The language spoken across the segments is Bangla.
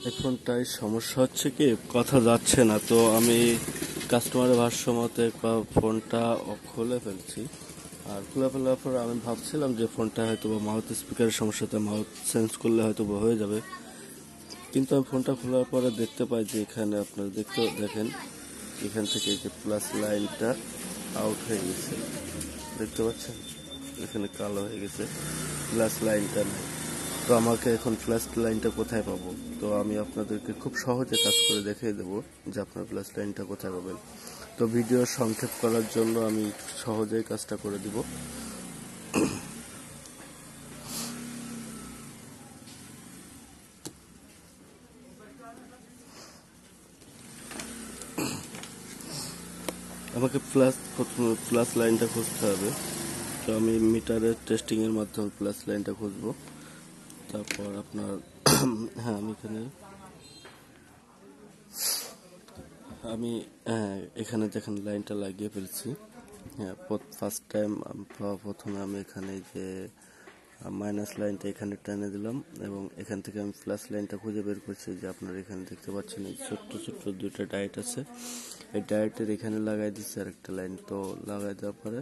এই ফোনটায় সমস্যা হচ্ছে কি কথা যাচ্ছে না, তো আমি কাস্টমারের ভাষ্য মতে ফোনটা খুলে ফেলছি। আর খুলে ফেলার পর আমি ভাবছিলাম যে ফোনটা হয়তো বা মাউথ স্পিকারের সমস্যাতে মাউথ চেঞ্জ করলে হয়তো বা হয়ে যাবে, কিন্তু আমি ফোনটা খোলার পরে দেখতে পাই যে এখানে আপনারা দেখেন এখান থেকে এই যে প্লাস লাইনটা আউট হয়ে গেছে, দেখতে পাচ্ছেন এখানে কালো হয়ে গেছে, প্লাস লাইনটা নেই। তো আমাকে এখন প্লাস লাইনটা কোথায় পাবো? তো আমি আপনাদেরকে খুব সহজে কাজ করে দেখিয়ে দেবো যে আপনার প্লাস লাইনটা কোথায় পাবেন। তো ভিডিও সংক্ষেপ করার জন্য আমি সহজেই কাজটা করে দিব। আমাকে প্রথমে প্লাস লাইনটা খুঁজতে হবে। তো আমি মিটারের টেস্টিংয়ের মাধ্যমে প্লাস লাইনটা খুঁজবো। তারপর আপনার হ্যাঁ আমি এখানে দেখেন লাইনটা লাগিয়ে ফেলছি। হ্যাঁ, ফার্স্ট টাইম প্রথমে আমি এখানে যে মাইনাস লাইনটা এখানে টেনে দিলাম এবং এখান থেকে আমি প্লাস লাইনটা খুঁজে বের করছি। যে আপনারা এখানে দেখতে পাচ্ছেন এই ছোট্ট ছোট্ট দুইটা ডায়েট আছে, এই ডায়েটের এখানে লাগাই দিচ্ছি আর একটা লাইন। তো লাগাই দেওয়ার পরে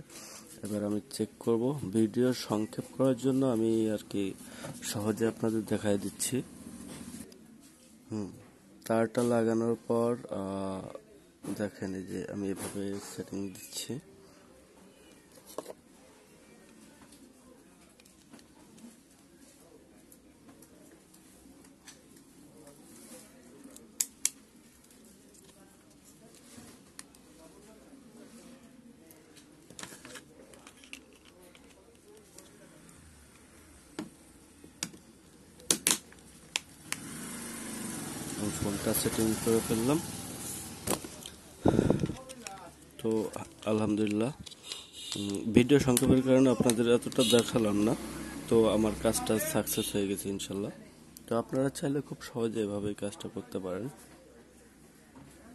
এবার আমি চেক করব। ভিডিও সংক্ষেপ করার জন্য আমি আর কি সহজে আপনাদের দেখাই দিচ্ছি। তারটা লাগানোর পর দেখেন এই যে আমি এভাবে সেটিং দিচ্ছি। ফোনটা সেটিং করে ফেললাম। তো আলহামদুলিল্লাহ, ভিডিও সংক্ষেপের কারণে আপনাদের এতটা দেখালাম না। তো আমার কাজটা সাকসেস হয়ে গেছে ইনশাল্লাহ। তো আপনারা চাইলে খুব সহজে এভাবে কাজটা করতে পারেন।